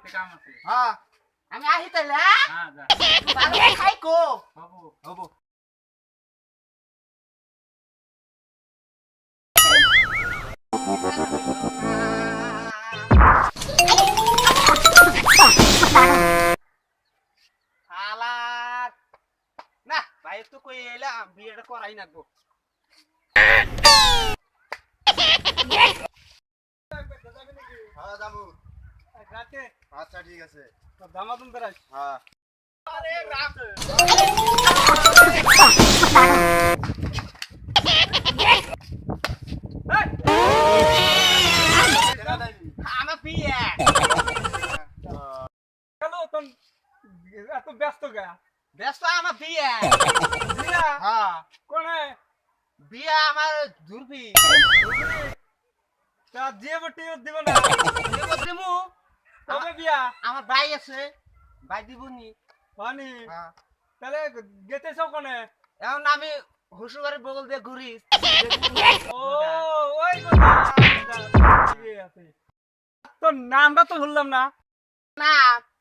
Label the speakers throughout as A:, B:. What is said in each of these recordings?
A: বাড়িতে কাম আছে।
B: হ্যাঁ আমি আহি তাইলে
A: হ্যাঁ যা।
B: ভালো খাই কো
A: বাবু
B: হবো হালাক না ভাই তো কই এলাম বিয়েটা করাই নাকবো হ্যাঁ যাবো
C: রাতে
B: আচ্ছা ঠিক আছে
C: দামাদুম বেরাই
B: হ্যাঁ
C: আরে রাত
B: আমার বিয়ে
C: হ্যালো তোর এত ব্যস্ত গা
B: ব্যস্ত আমার বিয়ে
C: বিয়া
B: হ্যাঁ
C: কোনে
B: বিয়ে আমার দুর্বি
C: তা জিয়ে বটি দিব না
B: দিমু
C: তবে বিয়া
B: আমার ভাই আছে ভাই দিবনি
C: পানি
B: হ্যাঁ
C: তাহলে গেতেছ কোনে
B: এখন আমি হুসুবাড়ির বগল দিয়ে ঘুরি
C: ও ওই কথা ঠিকই আছে তোর নামটা তো ভুললাম না
B: না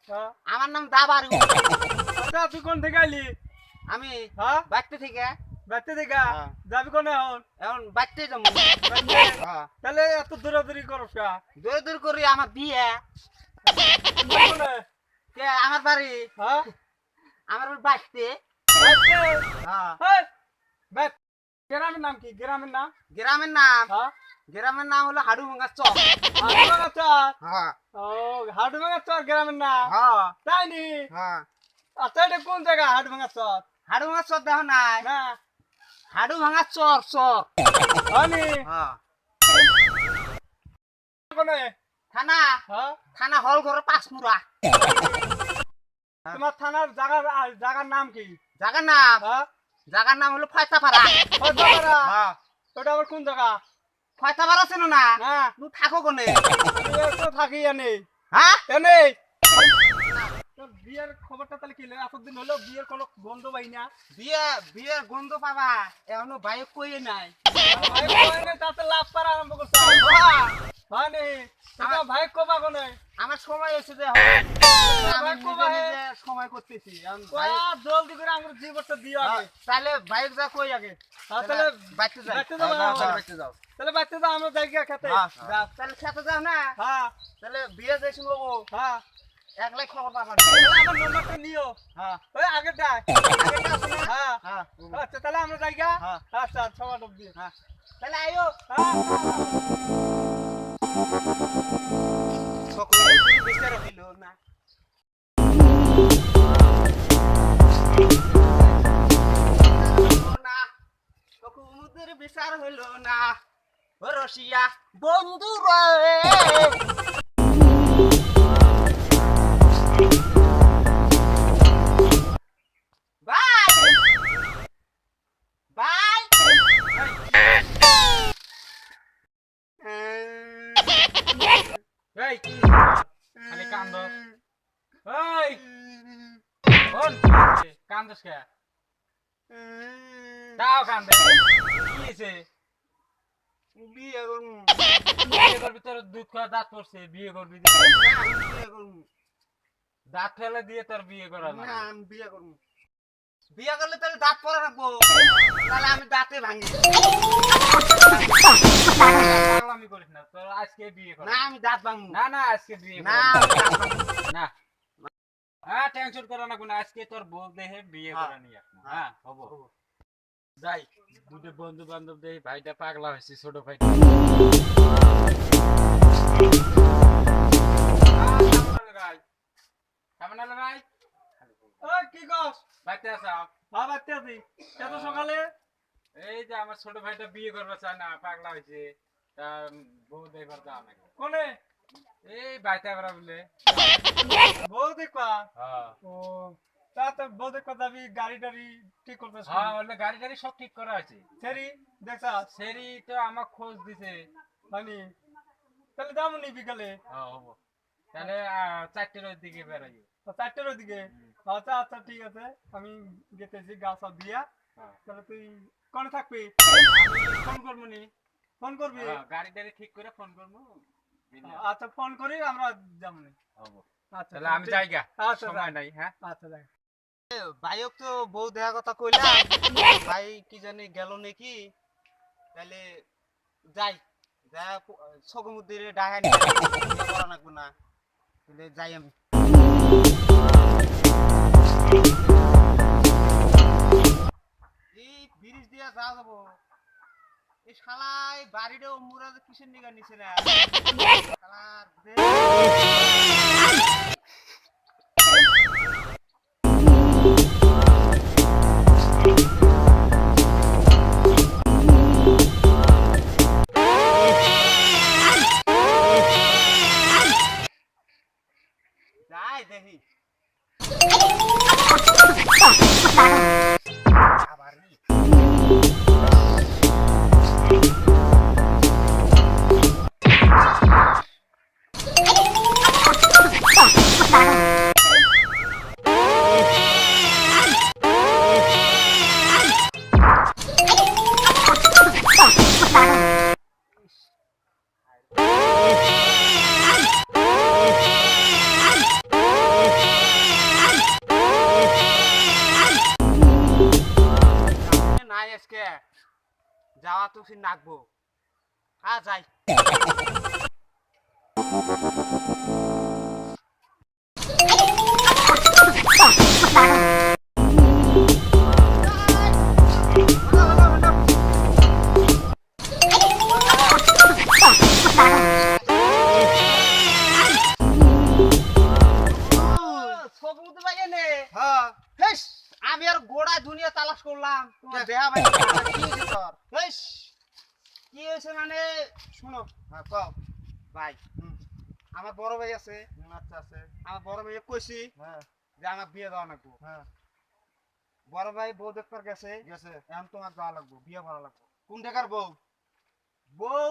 C: হ্যাঁ
B: আমার নাম দাবারু
C: আচ্ছা তুই কোন থেকে আইলি
B: আমি
C: হ্যাঁ
B: বাড়তে থেকে
C: বাইতে দেখা
B: হ্যাঁ।
C: যাবি কোনে এখন
B: এখন বাড়তে যাবো হ্যাঁ
C: তাহলে এত দূরাদূরি করস কা
B: দূরে দূর করি আমার বিয়ে
C: কোনে
B: কে আমার বাড়ি
C: হ্যাঁ
B: আমার বাড়ি বাড়তে
C: বাইতে
B: হ্যাঁ
C: হেই বাইত গ্রামের নাম কি গ্রামের নাম
B: গ্রামের নাম
C: হ্যাঁ
B: গ্রামের নাম হলো হাড়ুভাঙ্গা চক
C: হাড়ুভাঙা চর
B: হ্যাঁ
C: ও হাড়ুভাঙা চর গ্রামের নাম
B: হ্যাঁ
C: তাই নি
B: হ্যাঁ
C: আচ্ছা এটা কোন জায়গা হাড়ুভাঙা চর
B: হাড়ুভাঙ্গা চর দেখো নাই
C: না
B: হাড়ুভাঙ্গা চর চর
C: হয়নি
B: হ্যাঁ
C: কোনে
B: থানা
C: হ্যাঁ
B: থানা হল ঘর পাঁচমুরা
C: তোমার থানার জায়গার নাম কি
B: জায়গার নাম
C: হ্যাঁ
B: জায়গার নাম হলো ফয়তাপাড়া
C: ফয়সাপাড়া
B: হ্যাঁ
C: ওটা আবার কোন জায়গা
B: ফয়তাপাড়া ছিল না
C: না
B: তুই থাকো কোনে
C: আমি তো থাকি এনে
B: হ্যাঁ
C: এনে তোর বিয়ের খবরটা তাহলে কি এতদিন হলো বিয়ের কোনো গন্ধ পাই না
B: বিয়ের গন্ধ পাবা এখনো ভাই কই নাই
C: ভাই কইনে তাতে লাভ করা আরম্ভ করছে মানে তোমরা ভাই কবা কোনে
B: আমার সময় হয়েছে যে আমি
C: ভাই কবা
B: নিজে নিজে সময় করতেছি এখন ভাই
C: জলদি করে আমার জীবনটা দিও আগে
B: তাহলে বাইক যা কই আগে
C: তাহলে
B: বাইতে যাই
C: বাইতে যাবো না?
B: বাইতে যাও
C: তাহলে বাচ্চা তো আমরা জায়গা খেতে
B: যাও তাহলে সাথে যাও না
C: হ্যাঁ
B: তাহলে বিয়ে যাই শুনবো
C: হ্যাঁ
B: একলাই খবর পাবা
C: তাহলে আমার নম্বরটা নিও
B: হ্যাঁ
C: ওই আগে ডাক
B: আগে আসো না
C: হ্যাঁ
B: হ্যাঁ
C: আচ্ছা তাহলে আমরা জায়গা
B: হ্যাঁ।
C: আচ্ছা সবার ডুব দিয়ে
B: হ্যাঁ তাহলে আইও
C: হ্যাঁ
B: সকলে বিচার হইল না না সকলের বিচার হইল না ও রসিয়া বন্ধু রে বাই বাই
A: এই কি খালি কান্দস এই কোন কান্দস কে দাও কান্দে কি হইছে
B: বিয়ে করুন
A: বিয়ে করবি তোর দুধ খাওয়া দাঁত পড়ছে বিয়ে করবি
B: বিয়ে করুন
A: দাঁত ফেলে দিয়ে তোর বিয়ে করা না
B: না আমি বিয়ে করুন বিয়ে করলে তাহলে দাঁত পরে রাখবো তাহলে আমি দাঁতে ভাঙি
A: আমি করিস না তোর আজকে বিয়ে কর
B: না আমি দাঁত ভাঙবো
A: না না আজকে বিয়ে
B: না
A: করা
B: আমি দাঁত ভাঙবো
A: না হ্যাঁ টেনশন করো না কোনো আজকে তোর বউ দেহে বিয়ে
B: হ্যাঁ।
A: করে নিয়ে আসবো হ্যাঁ হবো যাই দুটো বন্ধু বান্ধব দেই ভাইটা পাগলা হয়েছে ছোট ভাইটা কেমন হলো ভাই
C: ওই কি কস
A: বাইতে আসাও
C: হ্যাঁ বাচ্চা আছি এত সকালে
A: এই যে আমার ছোট ভাইটা বিয়ে করবে চায় না পাগলা হয়েছে তা বউ দেখবার যাও নাকি
C: কোনে
A: এই বাইতে আমরা বলে
C: বউ দেখবা
A: হ্যাঁ
C: ও তা তো বউ দেখবা যাবি গাড়ি টাড়ি ঠিক করতেছ
A: হ্যাঁ বললে গাড়ি টাড়ি সব ঠিক করা আছে
C: সেরি দেখছা
A: সেরি তো আমার খোঁজ দিছে
C: মানে তাহলে যাবো নি বিকালে
A: হ্যাঁ হবো তাহলে 4টের দিকে বেরাই
C: চারটের ওদিকে আচ্ছা আচ্ছা ঠিক আছে আমি গেতেছি গাছ সব দিয়া তাহলে তুই কোনে থাকবি
A: ফোন করবো নি
C: ফোন করবি
A: গাড়ি টাড়ি ঠিক করে ফোন করবো
C: আচ্ছা ফোন করি আমরা যাবো নি।
A: হবো।
C: আচ্ছা
A: তাহলে আমি যাইগা,
C: আচ্ছা
A: সময় নাই। হ্যাঁ,
C: আচ্ছা যাই।
B: ভাইক তো বউ দেখা কথা কইলাম, ভাই কি জানি গেল নাকি, তাহলে যাই যা সগমুদ্দিরে ডাহা নিয়ে করা লাগবো না, তাহলে যাই আমি। এই ব্রিজ দিয়া যা যাবো, এই শালাই বাড়িটাও মুরা কিসের নিগা নিছে না শালার যাই দেখি আবার নাই আজকে যাওয়া তো ফির নাকবো। হ্যাঁ যাই। আমি আর গোড়া দুনিয়া তালাশ করলাম, তোমার দেহা ভাই কি হয়েছে তোর? হেস, কি হয়েছে মানে শুনো। হ্যাঁ কও ভাই। আমার বড় ভাই আছে। আচ্ছা আছে। আমার বড় ভাইকে কইছি যে আমার বিয়ে দেওয়া লাগবো। বড় ভাই বউ দেখতে গেছে, এখন তোমার যাওয়া লাগবো, বিয়ে করা লাগবো। কোন টাকার বউ? বউ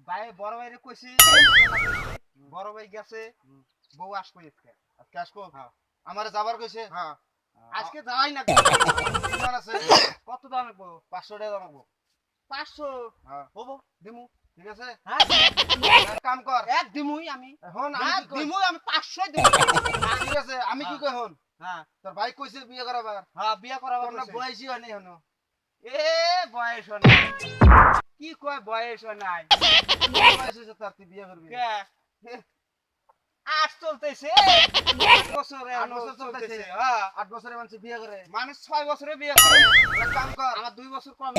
B: ভাই বড় ভাইরে কইছি, বড় ভাই গেছে, বউ আসবো আজকে আসবো। হ্যাঁ আমার যাবার কইছে। হ্যাঁ আজকে যাওয়াই না। কত দাম লাগবো? 500 টাকা দাম লাগবো। 500? হ্যাঁ হবো, দিমু। ঠিক আছে। হ্যাঁ এক কাম কর, এক দিমুই আমি। এখন আমি দিমুই, আমি 500 দিমু। ঠিক আছে, আমি কি কই হন? হ্যাঁ তোর ভাই কইছে বিয়ে করাবার। হ্যাঁ বিয়ে করাবার কইছে। বয়সই হয় নাই হনো। এ বয়স হয় নাই কি কয়, বয়স হয় নাই। বয়স হইছে তার, তুই বিয়ে করবি কে? 8 চলতেছে, 8 বছরে 8 বছর চলতেছে। হ্যাঁ 8 বছরে মানুষ বিয়ে করে, মানুষ 6 বছরে বিয়ে করে। এক কাম কর, আমার 2 বছর কম,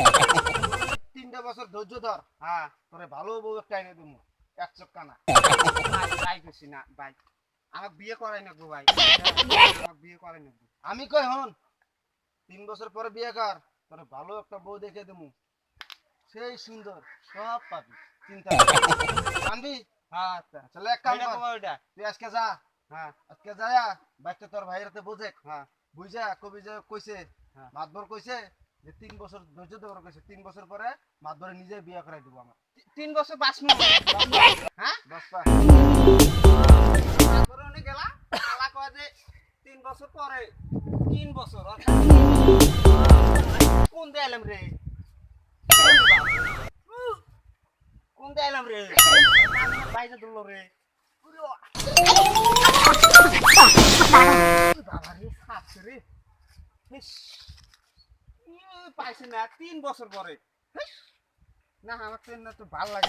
B: 3টা বছর ধৈর্য ধর। হ্যাঁ তোরে ভালো বউ একটা এনে দিমু, এক চক্কা না। ভাই ভাই কইছি না ভাই, আমাকে বিয়ে করাই না গো ভাই, আমাকে বিয়ে করাই না। আমি কই হন 3 বছর পরে বিয়ে কর, তোরে ভালো একটা বউ দেখে দিমু, সেই সুন্দর সব পাবি, চিন্তা আনবি। হ্যাঁ আচ্ছা চলে এক কাম কর, তুই আজকে যা। হ্যাঁ আজকে যায়া বাইকটা তোর ভাইয়ের হাতে বুঝে। হ্যাঁ বুঝা কবি যে কইছে, মাতবর কইছে যে 3 বছর ধৈর্য ধরে কইছে, 3 বছর পরে মাতবরে নিজে বিয়ে করাই দিব। আমার 3 বছর বাঁচমু। হ্যাঁ বাঁচবা। মাতবর উনি গেলা আলা কয় যে 3 বছর পরে, 3 বছর কোন দেলাম রে, কোন দেলাম রে, বাইরে দুলো রে বাবা রে, সাপছে রে। পাইছে না 3 বছর পরে। না আমার তো না, তো ভালো লাগে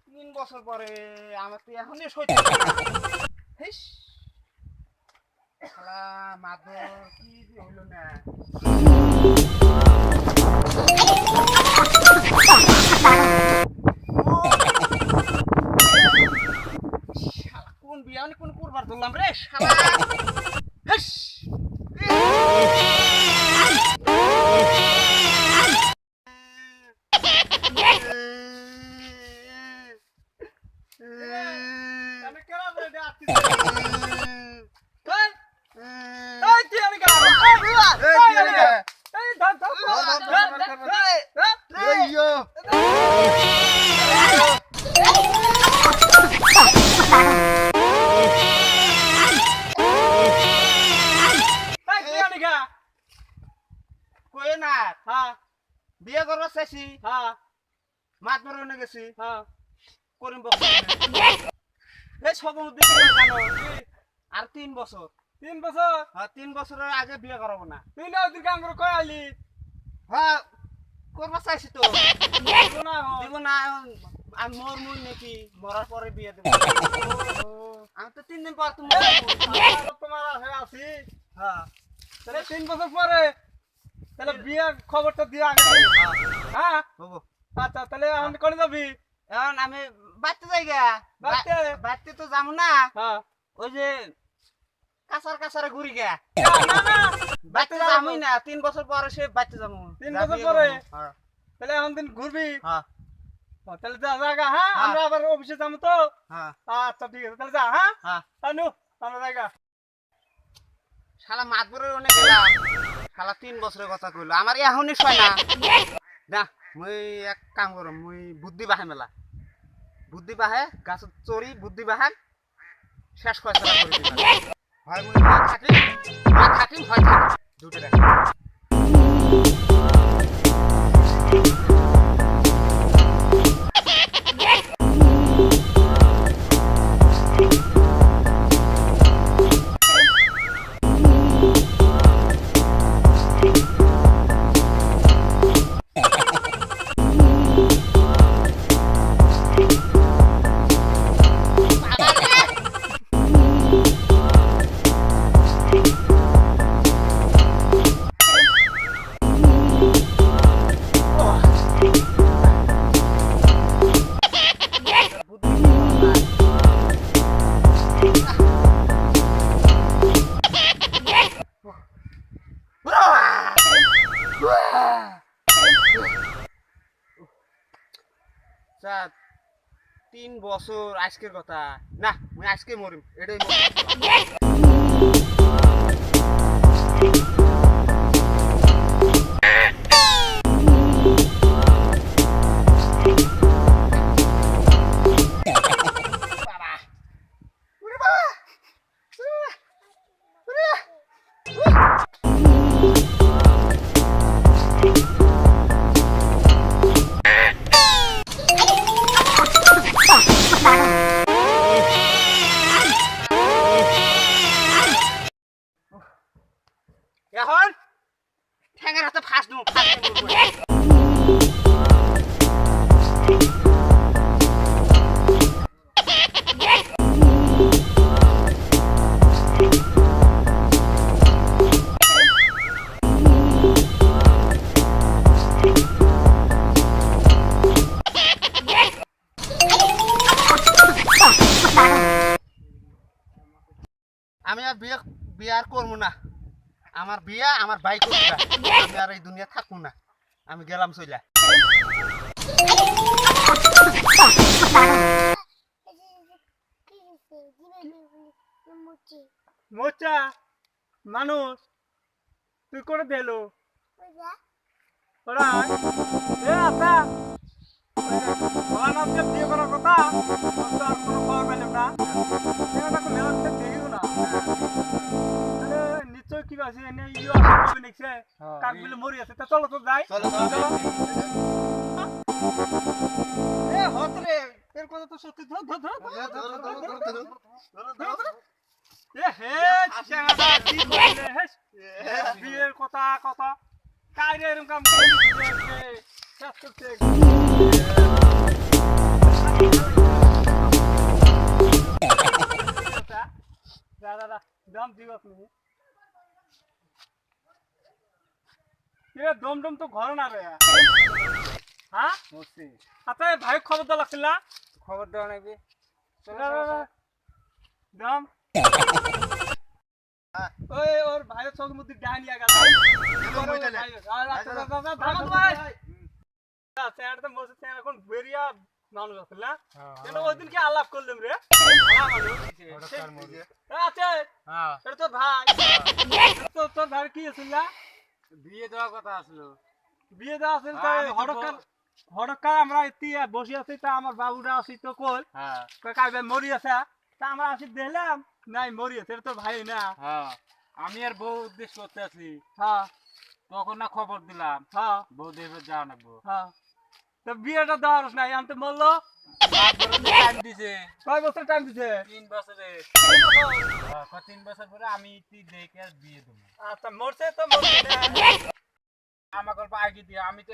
B: 3 বছর পরে, আমার তো এখনই সইতে মাদর কি হইল না। কোন বিয়া কোন করবার ধরলাম রে শালা। বিয়ে করবার চাইছি, মাত মরনে গেছি, করিম বছর এই সবুদ্দিন জানো আর 3 বছর
C: 3 বছর
B: হ্যাঁ 3 বছরের আগে বিয়ে করাবো না
C: তুই না ওদিন কাম করে কই আইলি
B: হ্যাঁ করবা চাইছি তো
C: দিব না এখন।
B: দিব না আমি মরমুই নাকি মরার পরে বিয়ে দেবো আমি তো 3 দিন পর তুমি
C: আমার তোমার হয়ে আছি
B: হ্যাঁ
C: তাহলে 3 বছর পরে তাহলে বিয়ের খবরটা দিয়ে আগে হ্যাঁ
B: বাবু
C: আচ্ছা তাহলে এখন কোন যাবি
B: এখন আমি বাড়তে যাই গা
C: বাড়তে?
B: বাড়তে তো যাবো না
C: হ্যাঁ
B: ওই যে কাছারে ঘুরি গা
C: না না
B: বাড়তে যাবোই না 3 বছর পরে সে বাড়তে যাবো
C: 3 বছর পরে?
B: হ্যাঁ
C: তাহলে এখন দিন ঘুরবি
B: হ্যাঁ
C: ও, তাহলে যা জায়গা হ্যাঁ
B: হ্যাঁ।
C: আমরা আবার অফিসে যাবো তো
B: হ্যাঁ
C: আচ্ছা ঠিক আছে তাহলে যা হ্যাঁ
B: হ্যাঁ
C: আনু আমরা জায়গা
B: শালা মাতবরের অনেক গেলাম শালা 3 বছরের কথা কইলো আমার এখনই ছয় না না মুই এক কাম করো মুই বুদ্ধি বাহে মেলা বুদ্ধি বাহে গাছ চড়ি বুদ্ধি বাহে শেষ ফয়সালা করে দিলাম হয় মুই না থাকি হয় থাকিম দুটো দেখ আচ্ছা 3 বছর আজকের কথা না মুই আজকে মরিম এটাই বাবা ওরে বাবা এখন ঠ্যাঙের হাতে ফাঁস দেবো আমি আর বিয়ে আর করবো না আমার বিয়া আমার ভাই করবে আমি আর এই দুনিয়া থাকবো না আমি গেলাম চইলা
C: মোচা মানুষ তুই করে দিলো ওরা এ আচ্ছা ওরা নামকে বিয়ে করার কথা তো আর কোনো খবর পেলাম না সেটা তো মেলা দেখিও না তাহলে নিশ্চয় কি আছে এনে ইউ আসবে নেক্সে কাকবিলে মরি আছে তা চলো তো যাই
B: চলো
C: এ হতরে এর কথা তো সত্যি ধর ধর ধর এ হে চাঙাটা কি বলে হে বিয়ের কথা কথা কাইরে এরকম কাম করে শেষ করতে দাদা দাম দিব আপনি দম দম তো ঘর না রে হ্যাঁ আচ্ছা ভাই খবর দেওয়া লাগছিল না
A: খবর দেওয়া নাকি
C: দাম ওই ওর ভাইয়ের সঙ্গে মধ্যে ডাইনি আগা এখন বেরিয়া মানুষ আছে না ওই দিন কি আলাপ করলাম রে আচ্ছা এটা তোর ভাই তোর ভাই কি আছিল না
A: বিয়ে দেওয়ার কথা আসলো
C: বিয়ে দেওয়া আছিল হঠাৎ আমরা এতিয়া বসে আছি তা আমার বাবুরা আছি তো কই কাইবে মরি আছে তা আমরা আসি দেখলাম নাই মরি আছে এটা তোর ভাই না
A: আমি আর বউ উদ্দেশ্য করতে আছি
C: হ্যাঁ
A: তখন না খবর দিলাম
C: হ্যাঁ
A: বউ দেবে যাওয়া নাকবো
C: হ্যাঁ তো বিয়েটা দেওয়ার নাই আমি তো বললো
A: টাইম দিছে
C: কয় বছর টাইম দিছে
A: 3 বছরে 3 বছর পরে আমি তুই দেখে আর বিয়ে দেবো
C: আচ্ছা মরছে তো মরছে
A: আমার গল্প আগে দিয়ে আমি তো